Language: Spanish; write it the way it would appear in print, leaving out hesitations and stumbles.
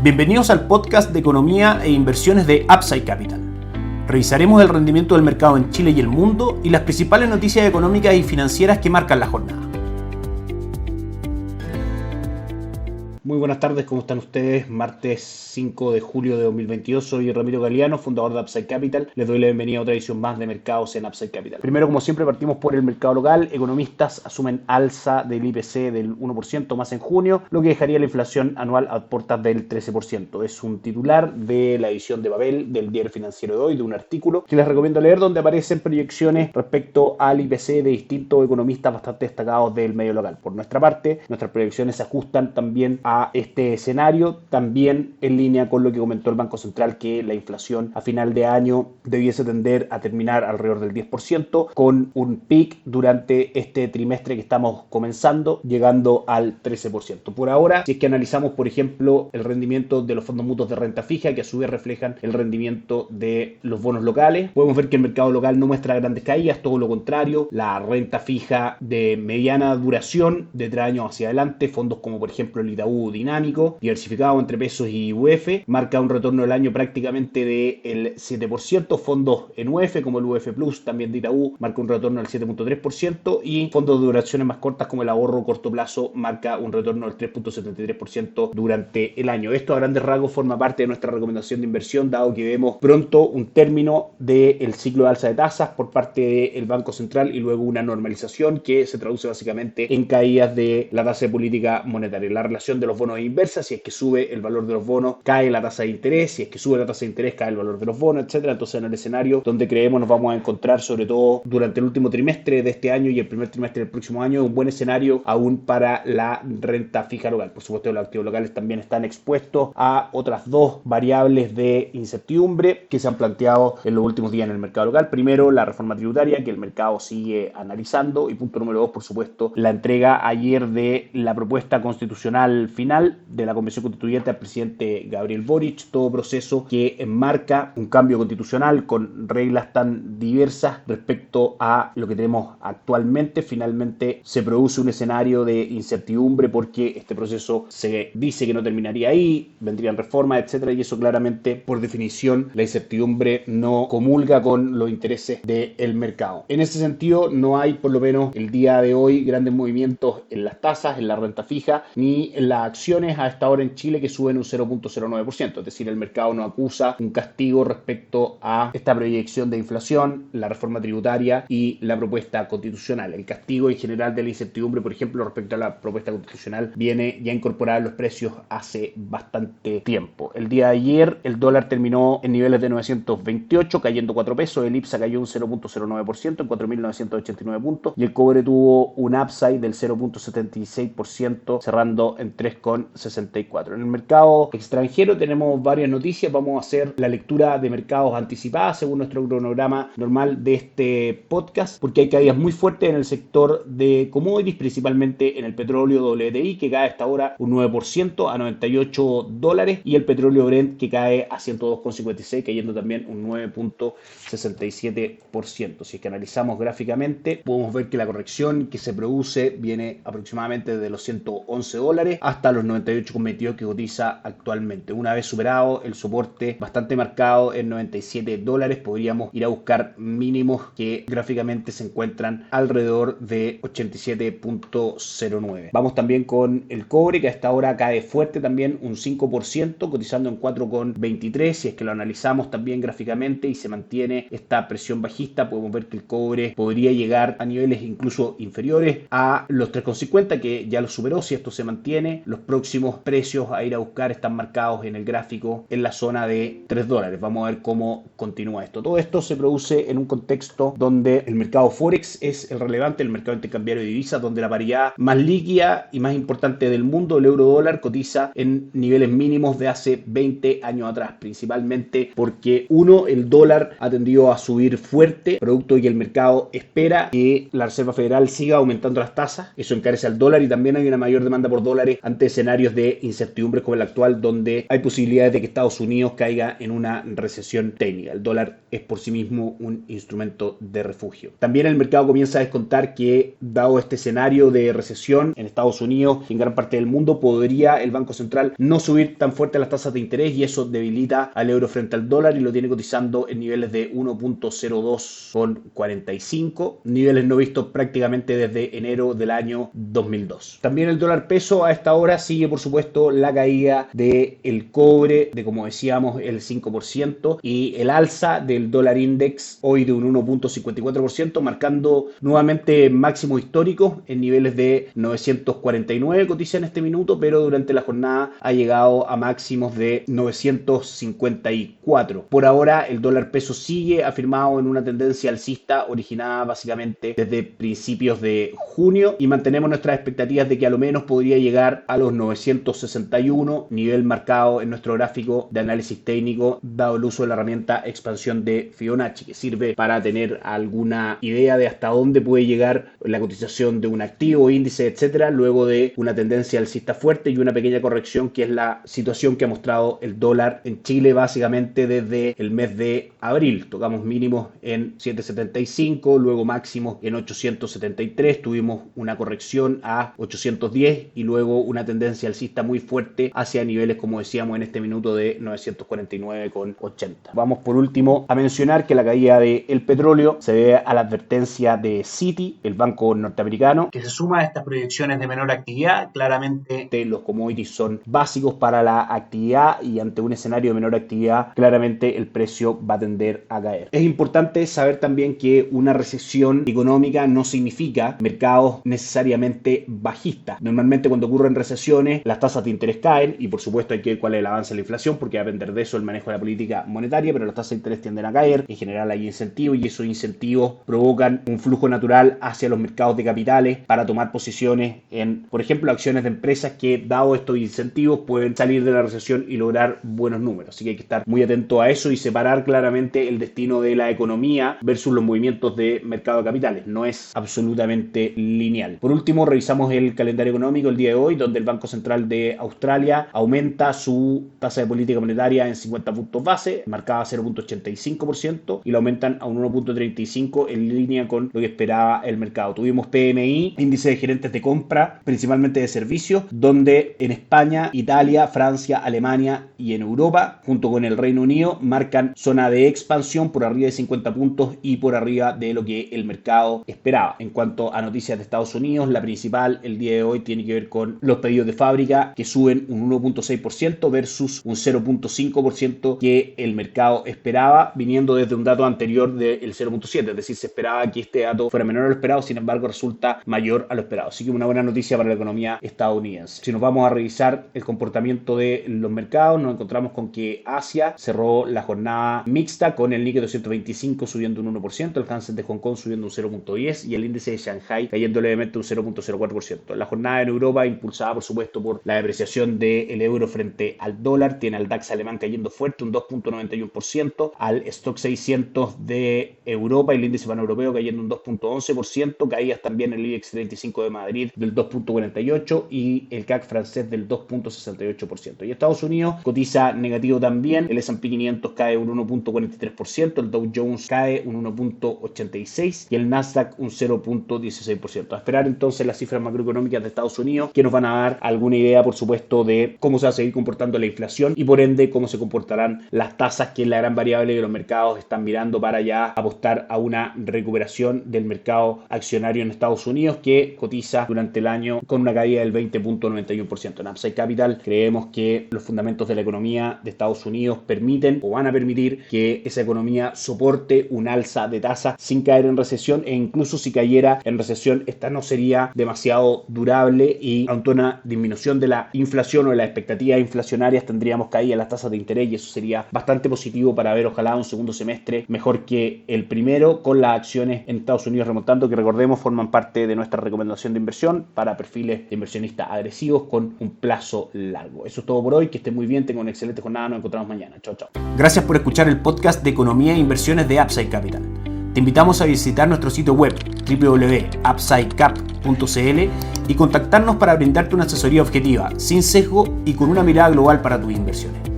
Bienvenidos al podcast de economía e inversiones de Upside Capital. Revisaremos el rendimiento del mercado en Chile y el mundo y las principales noticias económicas y financieras que marcan la jornada. Muy buenas tardes, ¿cómo están ustedes? Martes 5 de julio de 2022, soy Ramiro Galeano, fundador de Upside Capital. Les doy la bienvenida a otra edición más de mercados en Upside Capital. Primero, como siempre, partimos por el mercado local. Economistas asumen alza del IPC del 1% más en junio, lo que dejaría la inflación anual a puertas del 13%. Es un titular de la edición de Babel del Diario Financiero de hoy, de un artículo que les recomiendo leer, donde aparecen proyecciones respecto al IPC de distintos economistas bastante destacados del medio local. Por nuestra parte, nuestras proyecciones se ajustan también a este escenario, también en línea con lo que comentó el Banco Central, que la inflación a final de año debiese tender a terminar alrededor del 10%, con un pic durante este trimestre que estamos comenzando, llegando al 13%. Por ahora, si es que analizamos, por ejemplo, el rendimiento de los fondos mutuos de renta fija, que a su vez reflejan el rendimiento de los bonos locales, podemos ver que el mercado local no muestra grandes caídas, todo lo contrario. La renta fija de mediana duración, de 3 años hacia adelante, fondos como por ejemplo el Itaú Dinámico, diversificado entre pesos y UF, marca un retorno del año prácticamente del 7%. Fondos en UF como el UF Plus, también de Itaú, marca un retorno del 7.3%, y fondos de duraciones más cortas como el ahorro corto plazo marca un retorno del 3.73% durante el año. Esto a grandes rasgos forma parte de nuestra recomendación de inversión, dado que vemos pronto un término del ciclo de alza de tasas por parte del Banco Central y luego una normalización que se traduce básicamente en caídas de la tasa de política monetaria. La relación de los bonos es inversa: si es que sube el valor de los bonos, cae la tasa de interés; si es que sube la tasa de interés, cae el valor de los bonos, etcétera. Entonces, en el escenario donde creemos nos vamos a encontrar, sobre todo durante el último trimestre de este año y el primer trimestre del próximo año, un buen escenario aún para la renta fija local. Por supuesto, los activos locales también están expuestos a otras dos variables de incertidumbre que se han planteado en los últimos días en el mercado local. Primero, la reforma tributaria, que el mercado sigue analizando, y punto número 2, por supuesto, la entrega ayer de la propuesta constitucional final de la Convención Constituyente al presidente Gabriel Boric, todo proceso que enmarca un cambio constitucional con reglas tan diversas respecto a lo que tenemos actualmente. Finalmente se produce un escenario de incertidumbre porque este proceso se dice que no terminaría ahí, vendrían reformas, etcétera, y eso claramente, por definición, la incertidumbre no comulga con los intereses del mercado. En ese sentido, no hay, por lo menos el día de hoy, grandes movimientos en las tasas, en la renta fija, ni en las acciones a esta hora en Chile, que suben un 0.09%, es decir, el mercado no acusa un castigo respecto a esta proyección de inflación, la reforma tributaria y la propuesta constitucional. El castigo en general de la incertidumbre, por ejemplo, respecto a la propuesta constitucional, viene ya incorporada en los precios hace bastante tiempo. El día de ayer el dólar terminó en niveles de 928, cayendo 4 pesos, el IPSA cayó un 0.09% en 4.989 puntos, y el cobre tuvo un upside del 0.76%, cerrando en 3.64. En el mercado extranjero tenemos varias noticias. Vamos a hacer la lectura de mercados anticipada según nuestro cronograma normal de este podcast, porque hay caídas muy fuertes en el sector de commodities, principalmente en el petróleo WTI, que cae hasta ahora un 9% a $98, y el petróleo Brent, que cae a 102,56, cayendo también un 9.67%. Si es que analizamos gráficamente, podemos ver que la corrección que se produce viene aproximadamente de los $111 hasta los 98,22 que cotiza actualmente. Una vez superado el soporte bastante marcado en $97, podríamos ir a buscar mínimos que gráficamente se encuentran alrededor de 87.09. Vamos también con el cobre, que a esta hora cae fuerte también un 5%, cotizando en 4,23. Si es que lo analizamos también gráficamente y se mantiene esta presión bajista, podemos ver que el cobre podría llegar a niveles incluso inferiores a los 3,50, que ya lo superó. Si esto se mantiene, los próximos precios a ir a buscar están marcados en el gráfico en la zona de $3. Vamos a ver cómo continúa esto. Todo esto se produce en un contexto donde el mercado Forex es el relevante, el mercado intercambiario de divisas, donde la paridad más líquida y más importante del mundo, el euro dólar, cotiza en niveles mínimos de hace 20 años atrás, principalmente porque el dólar ha tendido a subir fuerte, producto de que el mercado espera que la Reserva Federal siga aumentando las tasas. Eso encarece al dólar, y también hay una mayor demanda por dólares ante ante escenarios de incertidumbre como el actual, donde hay posibilidades de que Estados Unidos caiga en una recesión técnica. El dólar es por sí mismo un instrumento de refugio. También el mercado comienza a descontar que, dado este escenario de recesión en Estados Unidos y en gran parte del mundo, podría el Banco Central no subir tan fuerte las tasas de interés, y eso debilita al euro frente al dólar y lo tiene cotizando en niveles de 1.0245, niveles no vistos prácticamente desde enero del año 2002. También el dólar peso a esta hora sigue, por supuesto, la caída del cobre de, como decíamos, el 5%, y el alza del dólar index hoy de un 1.54%, marcando nuevamente máximos históricos en niveles de 949 cotiza en este minuto, pero durante la jornada ha llegado a máximos de 954. Por ahora el dólar peso sigue afirmado en una tendencia alcista originada básicamente desde principios de junio, y mantenemos nuestras expectativas de que a lo menos podría llegar a los 961, nivel marcado en nuestro gráfico de análisis técnico, dado el uso de la herramienta expansión de Fibonacci, que sirve para tener alguna idea de hasta dónde puede llegar la cotización de un activo, índice, etcétera, luego de una tendencia alcista fuerte y una pequeña corrección, que es la situación que ha mostrado el dólar en Chile básicamente desde el mes de abril. Tocamos mínimos en 7.75, luego máximos en 873, tuvimos una corrección a 810 y luego una tendencia alcista muy fuerte hacia niveles, como decíamos, en este minuto de 949,80. Vamos por último a mencionar que la caída del petróleo se debe a la advertencia de Citi, el banco norteamericano, que se suma a estas proyecciones de menor actividad. Claramente los commodities son básicos para la actividad, y ante un escenario de menor actividad claramente el precio va a tender a caer. Es importante saber también que una recesión económica no significa mercados necesariamente bajistas. Normalmente cuando ocurren recesiones las tasas de interés caen, y por supuesto hay que ver cuál es el avance de la inflación, porque va a depender de eso el manejo de la política monetaria, pero las tasas de interés tienden a caer. En general hay incentivos, y esos incentivos provocan un flujo natural hacia los mercados de capitales para tomar posiciones en, por ejemplo, acciones de empresas que, dado estos incentivos, pueden salir de la recesión y lograr buenos números. Así que hay que estar muy atento a eso y separar claramente el destino de la economía versus los movimientos de mercado de capitales. No es absolutamente lineal. Por último, revisamos el calendario económico el día de hoy, donde el Banco Central de Australia aumenta su tasa de política monetaria en 50 puntos base, marcada a 0.85%, y lo aumentan a un 1.35 en línea con lo que esperaba el mercado. Tuvimos PMI, índice de gerentes de compra, principalmente de servicios, donde en España, Italia, Francia, Alemania y en Europa, junto con el Reino Unido, marcan zona de expansión por arriba de 50 puntos y por arriba de lo que el mercado esperaba. En cuanto a noticias de Estados Unidos, la principal el día de hoy tiene que ver con los pedidos de fábrica, que suben un 1.6% versus un 0.5% que el mercado esperaba, viniendo desde un dato anterior del 0.7, es decir, se esperaba que este dato fuera menor a lo esperado, sin embargo resulta mayor a lo esperado. Así que una buena noticia para la economía estadounidense. Si nos vamos a revisar el comportamiento de los mercados, nos encontramos con que Asia cerró la jornada mixta con el Nikkei 225 subiendo un 1%, el Hansen de Hong Kong subiendo un 0.10 y el índice de Shanghai cayendo levemente un 0.04%. La jornada en Europa, impulsada por supuesto por la depreciación del euro frente al dólar, tiene al DAX alemán cayendo fuerte un 2.91%, al Stock 600 de Europa y el índice paneuropeo cayendo un 2.11%, caídas también el IBEX 35 de Madrid del 2.48% y el CAC francés del 2.68%. Y Estados Unidos cotiza negativo también, el S&P 500 cae un 1.43%, el Dow Jones cae un 1.86% y el Nasdaq un 0.16%. A esperar entonces las cifras macroeconómicas de Estados Unidos, que nos van a dar alguna idea, por supuesto, de cómo se va a seguir comportando la inflación y por ende cómo se comportarán las tasas, que es la gran variable que los mercados están mirando para ya apostar a una recuperación del mercado accionario en Estados Unidos, que cotiza durante el año con una caída del 20.91%. En Upside Capital creemos que los fundamentos de la economía de Estados Unidos permiten o van a permitir que esa economía soporte un alza de tasa sin caer en recesión, e incluso si cayera en recesión, esta no sería demasiado durable, y ante una disminución de la inflación o de las expectativas inflacionarias tendríamos caída en las tasas de interés, y eso sería bastante positivo para ver ojalá un segundo semestre mejor que el primero, con las acciones en Estados Unidos remontando, que recordemos forman parte de nuestra recomendación de inversión para perfiles de inversionistas agresivos con un plazo largo. Eso es todo por hoy, que estén muy bien, tengan una excelente jornada, nos encontramos mañana. Chao, chao. Gracias por escuchar el podcast de Economía e Inversiones de Upside Capital. Te invitamos a visitar nuestro sitio web www.upsidecap.cl y contactarnos para brindarte una asesoría objetiva, sin sesgo y con una mirada global para tus inversiones.